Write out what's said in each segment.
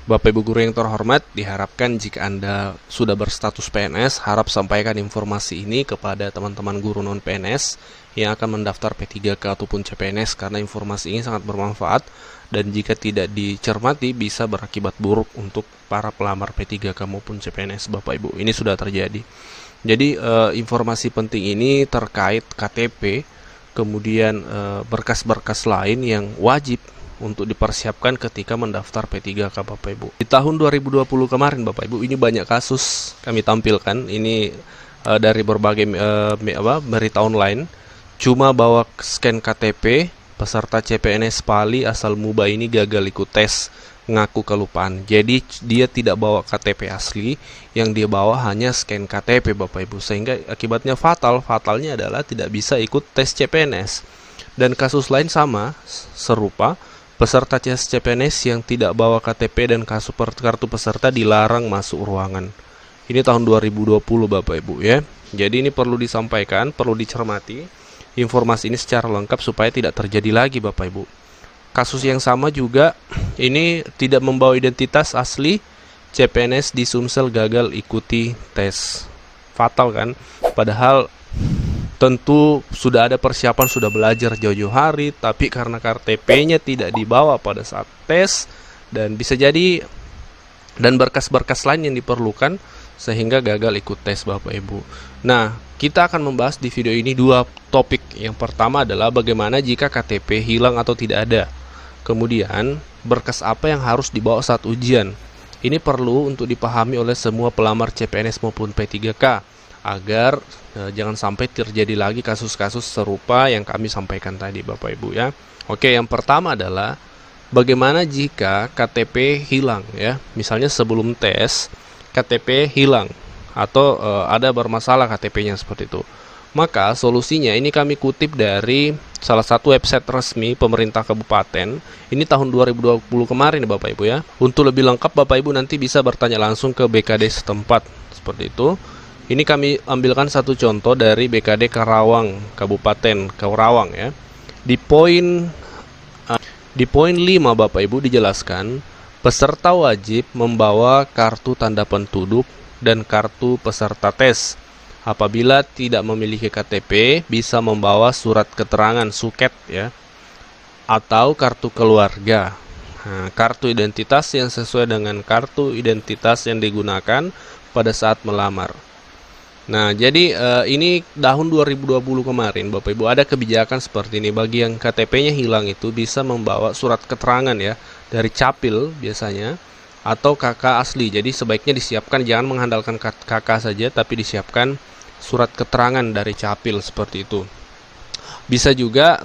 Bapak Ibu guru yang terhormat, diharapkan jika Anda sudah berstatus PNS, harap sampaikan informasi ini kepada teman-teman guru non-PNS yang akan mendaftar P3K ataupun CPNS karena informasi ini sangat bermanfaat dan jika tidak dicermati bisa berakibat buruk untuk para pelamar P3K maupun CPNS Bapak Ibu. Ini sudah terjadi. Jadi informasi penting ini terkait KTP, kemudian berkas-berkas lain yang wajib untuk dipersiapkan ketika mendaftar P3K Bapak Ibu. Di tahun 2020 kemarin Bapak Ibu, ini banyak kasus kami tampilkan. Ini dari berbagai berita online. Cuma bawa scan KTP, peserta CPNS Pali asal Muba ini gagal ikut tes, ngaku kelupaan. Jadi dia tidak bawa KTP asli, yang dia bawa hanya scan KTP Bapak Ibu. Sehingga akibatnya fatalnya adalah tidak bisa ikut tes CPNS. Dan kasus lain sama, serupa. Peserta CPNS yang tidak bawa KTP dan kartu peserta dilarang masuk ruangan. Ini tahun 2020 Bapak Ibu ya. Jadi ini perlu disampaikan, perlu dicermati informasi ini secara lengkap supaya tidak terjadi lagi Bapak Ibu. Kasus yang sama juga, ini tidak membawa identitas asli, CPNS di Sumsel gagal ikuti tes. Fatal kan? Padahal tentu sudah ada persiapan, sudah belajar jauh-jauh hari, tapi karena KTP-nya tidak dibawa pada saat tes dan bisa jadi dan berkas-berkas lain yang diperlukan sehingga gagal ikut tes Bapak Ibu. Nah, kita akan membahas di video ini dua topik. Yang pertama adalah bagaimana jika KTP hilang atau tidak ada. Kemudian, berkas apa yang harus dibawa saat ujian. Ini perlu untuk dipahami oleh semua pelamar CPNS maupun P3K agar jangan sampai terjadi lagi kasus-kasus serupa yang kami sampaikan tadi Bapak Ibu ya. Oke, yang pertama adalah bagaimana jika KTP hilang ya. Misalnya sebelum tes KTP hilang atau ada bermasalah KTP-nya seperti itu. Maka solusinya ini kami kutip dari salah satu website resmi pemerintah kabupaten. Ini tahun 2020 kemarin Bapak Ibu ya. Untuk lebih lengkap Bapak Ibu nanti bisa bertanya langsung ke BKD setempat seperti itu. Ini kami ambilkan satu contoh dari BKD Karawang, Kabupaten Karawang ya. Di poin 5 Bapak Ibu dijelaskan, peserta wajib membawa kartu tanda penduduk dan kartu peserta tes. Apabila tidak memiliki KTP, bisa membawa surat keterangan suket ya, atau kartu keluarga. Nah, kartu identitas yang sesuai dengan kartu identitas yang digunakan pada saat melamar. Nah, jadi ini tahun 2020 kemarin Bapak Ibu ada kebijakan seperti ini. Bagi yang KTP-nya hilang itu bisa membawa surat keterangan ya dari Capil biasanya atau KK asli. Jadi sebaiknya disiapkan, jangan mengandalkan KK saja tapi disiapkan surat keterangan dari Capil seperti itu. Bisa juga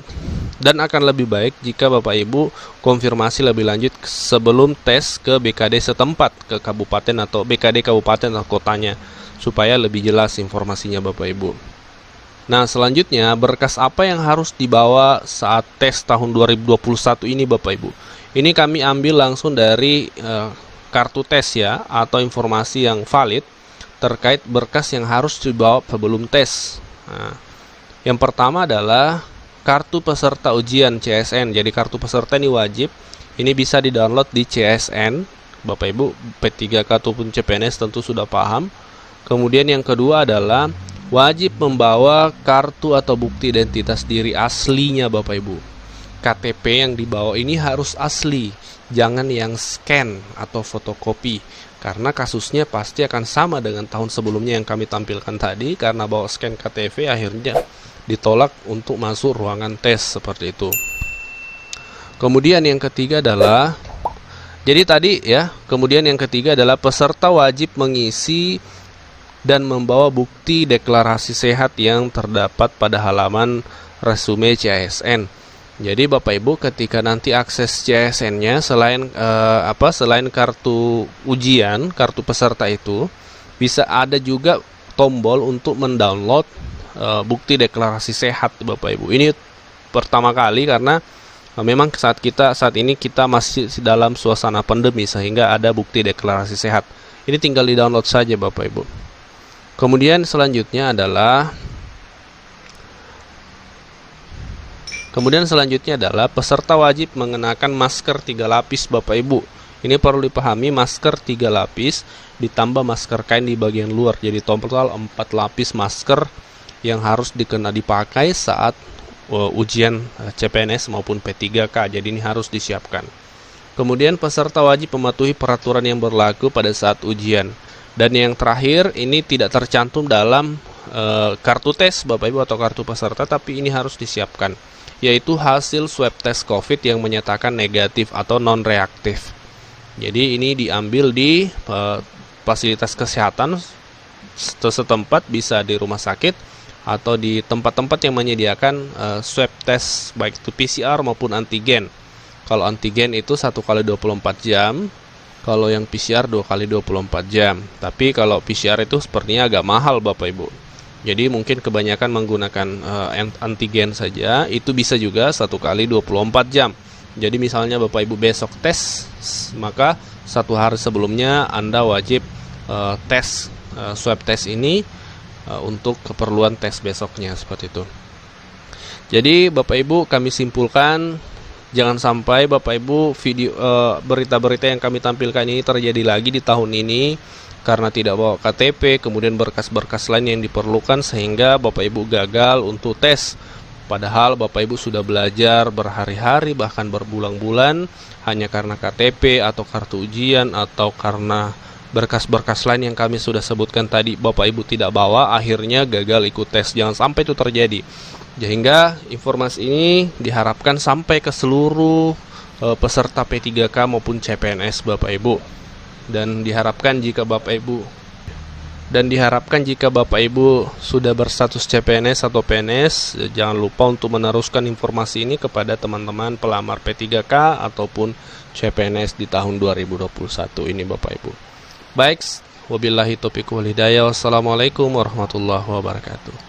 dan akan lebih baik jika Bapak Ibu konfirmasi lebih lanjut sebelum tes ke BKD setempat, ke kabupaten atau BKD kabupaten atau kotanya, supaya lebih jelas informasinya Bapak Ibu. Nah, selanjutnya berkas apa yang harus dibawa saat tes tahun 2021 ini Bapak Ibu. Ini kami ambil langsung dari kartu tes ya, atau informasi yang valid terkait berkas yang harus dibawa sebelum tes. Nah, yang pertama adalah kartu peserta ujian CSN. Jadi kartu peserta ini wajib. Ini bisa di-download di CSN. Bapak Ibu P3K ataupun CPNS tentu sudah paham. Kemudian yang kedua adalah wajib membawa kartu atau bukti identitas diri aslinya Bapak Ibu. KTP yang dibawa ini harus asli, jangan yang scan atau fotokopi. Karena kasusnya pasti akan sama dengan tahun sebelumnya yang kami tampilkan tadi, karena bawa scan KTP akhirnya ditolak untuk masuk ruangan tes seperti itu. Kemudian yang ketiga adalah kemudian yang ketiga adalah peserta wajib mengisi dan membawa bukti deklarasi sehat yang terdapat pada halaman resume CSN. Jadi Bapak Ibu ketika nanti akses CSN-nya selain kartu ujian, kartu peserta itu bisa ada juga tombol untuk mendownload bukti deklarasi sehat Bapak Ibu. Ini pertama kali karena memang saat ini kita masih dalam suasana pandemi sehingga ada bukti deklarasi sehat. Ini tinggal di-download saja Bapak Ibu. Kemudian selanjutnya adalah peserta wajib mengenakan masker 3 lapis Bapak Ibu. Ini perlu dipahami, masker 3 lapis ditambah masker kain di bagian luar. Jadi total 4 lapis masker yang harus dipakai saat ujian CPNS maupun P3K. Jadi ini harus disiapkan. Kemudian peserta wajib mematuhi peraturan yang berlaku pada saat ujian. Dan yang terakhir, ini tidak tercantum dalam kartu tes Bapak Ibu atau kartu peserta, tapi ini harus disiapkan, yaitu hasil swab tes COVID yang menyatakan negatif atau non-reaktif. Jadi ini diambil di fasilitas kesehatan setempat, bisa di rumah sakit atau di tempat-tempat yang menyediakan swab tes baik itu PCR maupun antigen. Kalau antigen itu 1 kali 24 jam, kalau yang PCR 2 kali 24 jam. Tapi kalau PCR itu sepertinya agak mahal Bapak Ibu. Jadi mungkin kebanyakan menggunakan antigen saja, itu bisa juga 1 kali 24 jam. Jadi misalnya Bapak Ibu besok tes, maka 1 hari sebelumnya Anda wajib tes swab tes ini untuk keperluan tes besoknya, seperti itu. Jadi Bapak Ibu, kami simpulkan, jangan sampai Bapak Ibu berita-berita yang kami tampilkan ini terjadi lagi di tahun ini karena tidak bawa KTP, kemudian berkas-berkas lain yang diperlukan sehingga Bapak Ibu gagal untuk tes. Padahal Bapak Ibu sudah belajar berhari-hari bahkan berbulan-bulan hanya karena KTP atau kartu ujian atau karena berkas-berkas lain yang kami sudah sebutkan tadi Bapak Ibu tidak bawa, akhirnya gagal ikut tes. Jangan sampai itu terjadi. Sehingga informasi ini diharapkan sampai ke seluruh peserta P3K maupun CPNS Bapak Ibu. Dan diharapkan jika Bapak Ibu sudah berstatus CPNS atau PNS, jangan lupa untuk meneruskan informasi ini kepada teman-teman pelamar P3K ataupun CPNS di tahun 2021 ini Bapak Ibu. Baik, wabillahi taufiq wal hidayah. Wassalamualaikum warahmatullahi wabarakatuh.